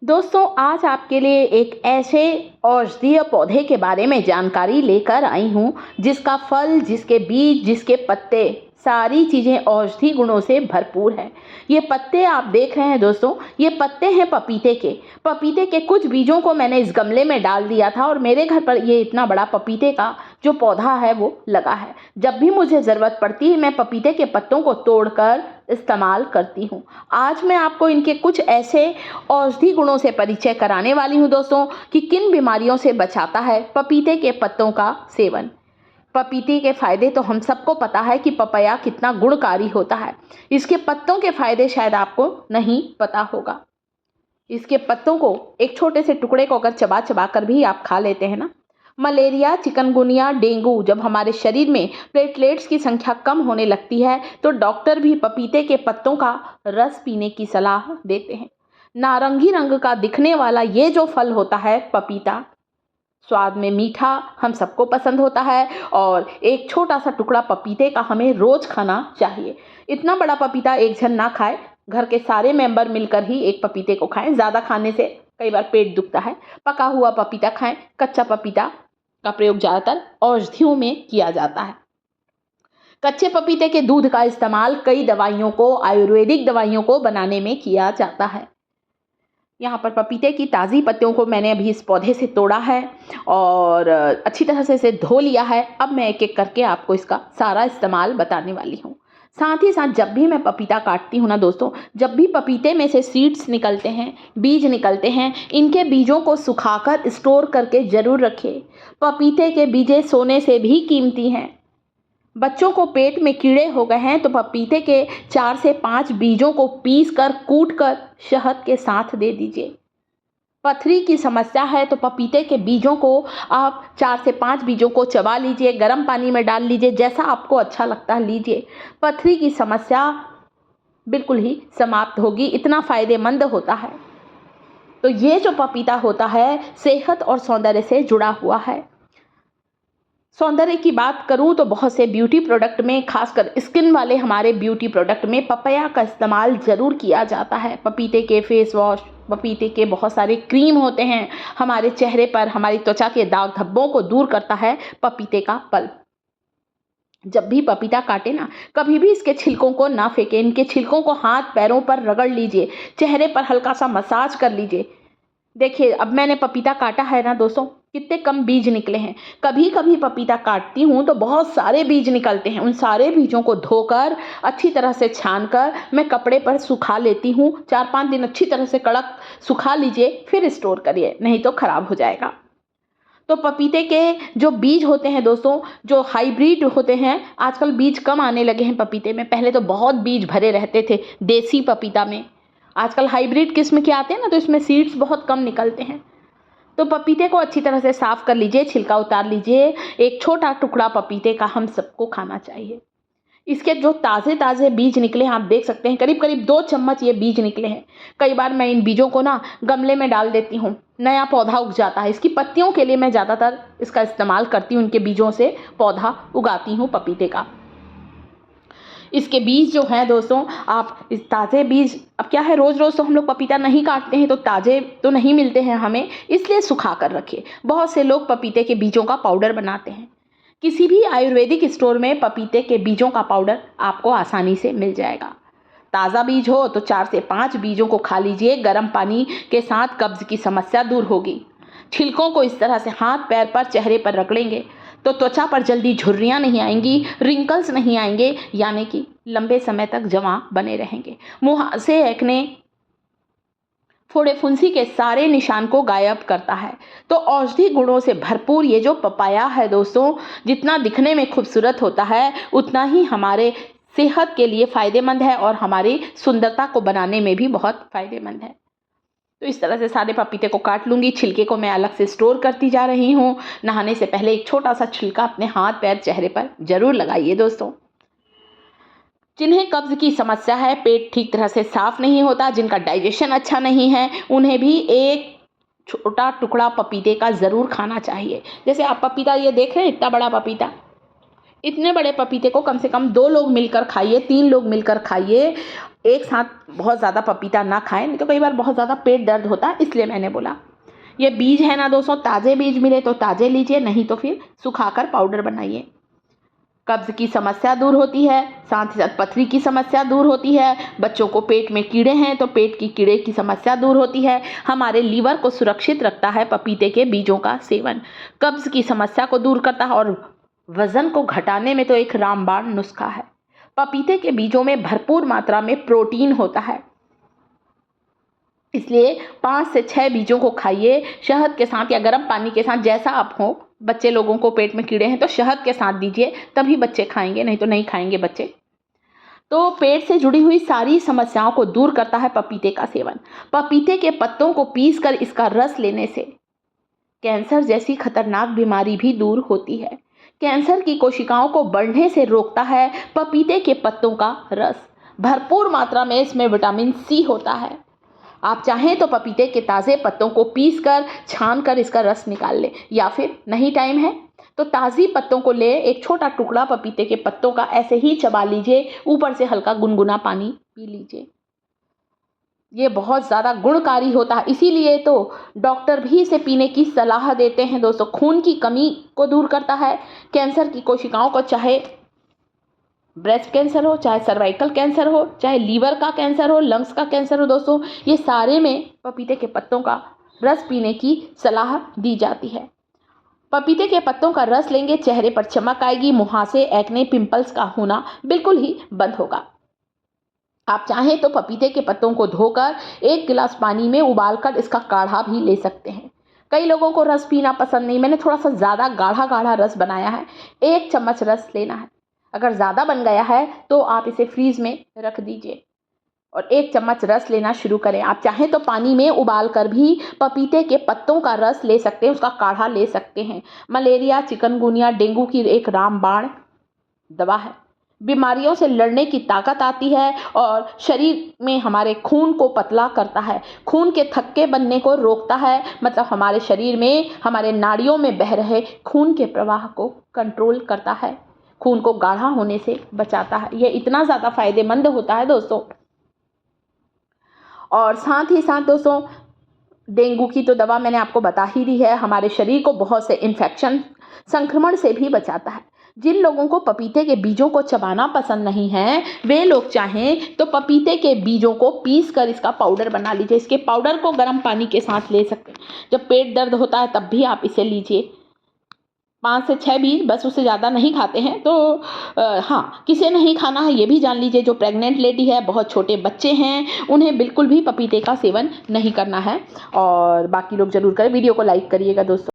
दोस्तों, आज आपके लिए एक ऐसे औषधीय पौधे के बारे में जानकारी लेकर आई हूँ जिसका फल, जिसके बीज, जिसके पत्ते, सारी चीज़ें औषधि गुणों से भरपूर है। ये पत्ते आप देख रहे हैं दोस्तों, ये पत्ते हैं पपीते के। पपीते के कुछ बीजों को मैंने इस गमले में डाल दिया था और मेरे घर पर ये इतना बड़ा पपीते का जो पौधा है वो लगा है। जब भी मुझे ज़रूरत पड़ती है मैं पपीते के पत्तों को तोड़कर इस्तेमाल करती हूँ। आज मैं आपको इनके कुछ ऐसे औषधि गुणों से परिचय कराने वाली हूँ दोस्तों कि किन बीमारियों से बचाता है पपीते के पत्तों का सेवन। पपीते के फ़ायदे तो हम सबको पता है कि पपाया कितना गुणकारी होता है। इसके पत्तों के फ़ायदे शायद आपको नहीं पता होगा। इसके पत्तों को एक छोटे से टुकड़े को अगर चबा चबा कर भी आप खा लेते हैं ना, मलेरिया, चिकनगुनिया, डेंगू जब हमारे शरीर में प्लेटलेट्स की संख्या कम होने लगती है तो डॉक्टर भी पपीते के पत्तों का रस पीने की सलाह देते हैं। नारंगी रंग का दिखने वाला ये जो फल होता है पपीता, स्वाद में मीठा, हम सबको पसंद होता है और एक छोटा सा टुकड़ा पपीते का हमें रोज खाना चाहिए। इतना बड़ा पपीता एक जन ना खाए, घर के सारे मेंबर मिलकर ही एक पपीते को खाएं। ज़्यादा खाने से कई बार पेट दुखता है। पका हुआ पपीता खाएं। कच्चा पपीता का प्रयोग ज़्यादातर औषधियों में किया जाता है। कच्चे पपीते के दूध का इस्तेमाल कई दवाइयों को, आयुर्वेदिक दवाइयों को बनाने में किया जाता है। यहाँ पर पपीते की ताज़ी पत्तियों को मैंने अभी इस पौधे से तोड़ा है और अच्छी तरह से इसे धो लिया है। अब मैं एक एक करके आपको इसका सारा इस्तेमाल बताने वाली हूँ। साथ ही साथ जब भी मैं पपीता काटती हूँ ना दोस्तों, जब भी पपीते में से सीड्स निकलते हैं, बीज निकलते हैं, इनके बीजों को सुखाकर स्टोर करके ज़रूर रखें। पपीते के बीजे सोने से भी कीमती हैं। बच्चों को पेट में कीड़े हो गए हैं तो पपीते के 4 से 5 बीजों को पीस कर, कूट कर शहद के साथ दे दीजिए। पथरी की समस्या है तो पपीते के बीजों को आप 4 से 5 बीजों को चबा लीजिए, गर्म पानी में डाल लीजिए, जैसा आपको अच्छा लगता है लीजिए। पथरी की समस्या बिल्कुल ही समाप्त होगी, इतना फ़ायदेमंद होता है। तो ये जो पपीता होता है सेहत और सौंदर्य से जुड़ा हुआ है। सौंदर्य की बात करूं तो बहुत से ब्यूटी प्रोडक्ट में, खासकर स्किन वाले हमारे ब्यूटी प्रोडक्ट में पपाया का इस्तेमाल ज़रूर किया जाता है। पपीते के फेस वॉश, पपीते के बहुत सारे क्रीम होते हैं। हमारे चेहरे पर, हमारी त्वचा के दाग धब्बों को दूर करता है पपीते का पल्प। जब भी पपीता काटे ना, कभी भी इसके छिलकों को ना फेंकें। इनके छिलकों को हाथ पैरों पर रगड़ लीजिए, चेहरे पर हल्का सा मसाज कर लीजिए। देखिए, अब मैंने पपीता काटा है ना दोस्तों, कितने कम बीज निकले हैं। कभी कभी पपीता काटती हूँ तो बहुत सारे बीज निकलते हैं। उन सारे बीजों को धोकर, अच्छी तरह से छानकर मैं कपड़े पर सुखा लेती हूँ। 4-5 दिन अच्छी तरह से कड़क सुखा लीजिए, फिर स्टोर करिए, नहीं तो ख़राब हो जाएगा। तो पपीते के जो बीज होते हैं दोस्तों, जो हाइब्रिड होते हैं, आजकल बीज कम आने लगे हैं पपीते में। पहले तो बहुत बीज भरे रहते थे देसी पपीता में। आजकल हाइब्रिड किस्म के आते हैं ना, तो इसमें सीड्स बहुत कम निकलते हैं। तो पपीते को अच्छी तरह से साफ़ कर लीजिए, छिलका उतार लीजिए। एक छोटा टुकड़ा पपीते का हम सबको खाना चाहिए। इसके जो ताज़े ताज़े बीज निकले हैं आप देख सकते हैं, करीब करीब 2 चम्मच ये बीज निकले हैं। कई बार मैं इन बीजों को ना गमले में डाल देती हूँ, नया पौधा उग जाता है। इसकी पत्तियों के लिए मैं ज़्यादातर इसका इस्तेमाल करती हूँ। इनके बीजों से पौधा उगाती हूँ पपीते का। इसके बीज जो हैं दोस्तों, आप इस ताज़े बीज, अब क्या है, रोज़ रोज़ तो हम लोग पपीता नहीं काटते हैं तो ताज़े तो नहीं मिलते हैं हमें, इसलिए सुखा कर रखिए। बहुत से लोग पपीते के बीजों का पाउडर बनाते हैं। किसी भी आयुर्वेदिक स्टोर में पपीते के बीजों का पाउडर आपको आसानी से मिल जाएगा। ताज़ा बीज हो तो 4 से 5 बीजों को खा लीजिए, गर्म पानी के साथ कब्ज़ की समस्या दूर होगी। छिलकों को इस तरह से हाथ पैर पर, चेहरे पर रगड़ेंगे तो त्वचा पर जल्दी झुर्रियाँ नहीं आएंगी, रिंकल्स नहीं आएंगे, यानी कि लंबे समय तक जमा बने रहेंगे। मुँह से एक्ने, फोड़े फुंसी के सारे निशान को गायब करता है। तो औषधि गुणों से भरपूर ये जो पपाया है दोस्तों, जितना दिखने में खूबसूरत होता है उतना ही हमारे सेहत के लिए फ़ायदेमंद है और हमारी सुंदरता को बनाने में भी बहुत फ़ायदेमंद है। तो इस तरह से सारे पपीते को काट लूँगी। छिलके को मैं अलग से स्टोर करती जा रही हूँ। नहाने से पहले एक छोटा सा छिलका अपने हाथ पैर चेहरे पर ज़रूर लगाइए दोस्तों। जिन्हें कब्ज़ की समस्या है, पेट ठीक तरह से साफ़ नहीं होता, जिनका डाइजेशन अच्छा नहीं है, उन्हें भी एक छोटा टुकड़ा पपीते का ज़रूर खाना चाहिए। जैसे आप पपीता ये देख रहे हैं, इतना बड़ा पपीता, इतने बड़े पपीते को कम से कम 2 लोग मिलकर खाइए, 3 लोग मिलकर खाइए। एक साथ बहुत ज़्यादा पपीता ना खाएं, नहीं तो कई बार बहुत ज़्यादा पेट दर्द होता है, इसलिए मैंने बोला। ये बीज है ना दोस्तों, ताज़े बीज मिले तो ताज़े लीजिए, नहीं तो फिर सुखाकर पाउडर बनाइए। कब्ज़ की समस्या दूर होती है, साथ ही साथ पथरी की समस्या दूर होती है। बच्चों को पेट में कीड़े हैं तो पेट की कीड़े की समस्या दूर होती है। हमारे लीवर को सुरक्षित रखता है पपीते के बीजों का सेवन। कब्ज़ की समस्या को दूर करता है और वज़न को घटाने में तो एक रामबाण नुस्खा है। पपीते के बीजों में भरपूर मात्रा में प्रोटीन होता है, इसलिए 5 से 6 बीजों को खाइए शहद के साथ या गर्म पानी के साथ, जैसा आप हो। बच्चे लोगों को पेट में कीड़े हैं तो शहद के साथ दीजिए, तभी बच्चे खाएंगे, नहीं तो नहीं खाएंगे बच्चे। तो पेट से जुड़ी हुई सारी समस्याओं को दूर करता है पपीते का सेवन। पपीते के पत्तों को पीसकर इसका रस लेने से कैंसर जैसी खतरनाक बीमारी भी दूर होती है। कैंसर की कोशिकाओं को बढ़ने से रोकता है पपीते के पत्तों का रस। भरपूर मात्रा में इसमें विटामिन सी होता है। आप चाहें तो पपीते के ताज़े पत्तों को पीसकर छानकर इसका रस निकाल लें, या फिर नहीं टाइम है तो ताज़ी पत्तों को ले एक छोटा टुकड़ा पपीते के पत्तों का ऐसे ही चबा लीजिए, ऊपर से हल्का गुनगुना पानी पी लीजिए। ये बहुत ज़्यादा गुणकारी होता है, इसीलिए तो डॉक्टर भी इसे पीने की सलाह देते हैं दोस्तों। खून की कमी को दूर करता है, कैंसर की कोशिकाओं को, चाहे ब्रेस्ट कैंसर हो, चाहे सर्वाइकल कैंसर हो, चाहे लीवर का कैंसर हो, लंग्स का कैंसर हो दोस्तों, ये सारे में पपीते के पत्तों का रस पीने की सलाह दी जाती है। पपीते के पत्तों का रस लेंगे, चेहरे पर चमक आएगी, मुहासे, एक्ने, पिंपल्स का होना बिल्कुल ही बंद होगा। आप चाहें तो पपीते के पत्तों को धोकर 1 गिलास पानी में उबालकर इसका काढ़ा भी ले सकते हैं। कई लोगों को रस पीना पसंद नहीं, मैंने थोड़ा सा ज़्यादा गाढ़ा गाढ़ा रस बनाया है। 1 चम्मच रस लेना है। अगर ज़्यादा बन गया है तो आप इसे फ्रीज में रख दीजिए और 1 चम्मच रस लेना शुरू करें। आप चाहें तो पानी में उबाल कर भी पपीते के पत्तों का रस ले सकते हैं, उसका काढ़ा ले सकते हैं। मलेरिया, चिकनगुनिया, डेंगू की एक रामबाण दवा है। बीमारियों से लड़ने की ताकत आती है और शरीर में हमारे खून को पतला करता है, खून के थक्के बनने को रोकता है, मतलब हमारे शरीर में, हमारे नाड़ियों में बह रहे खून के प्रवाह को कंट्रोल करता है, खून को गाढ़ा होने से बचाता है। ये इतना ज़्यादा फायदेमंद होता है दोस्तों। और साथ ही साथ दोस्तों, डेंगू की तो दवा मैंने आपको बता ही दी है, हमारे शरीर को बहुत से इन्फेक्शन, संक्रमण से भी बचाता है। जिन लोगों को पपीते के बीजों को चबाना पसंद नहीं है, वे लोग चाहें तो पपीते के बीजों को पीस कर इसका पाउडर बना लीजिए। इसके पाउडर को गर्म पानी के साथ ले सकते हैं। जब पेट दर्द होता है तब भी आप इसे लीजिए। 5 से 6 बीज, बस उससे ज़्यादा नहीं खाते हैं तो हाँ, किसे नहीं खाना है ये भी जान लीजिए। जो प्रेग्नेंट लेडी है, बहुत छोटे बच्चे हैं, उन्हें बिल्कुल भी पपीते का सेवन नहीं करना है। और बाकी लोग ज़रूर करें। वीडियो को लाइक करिएगा दोस्तों।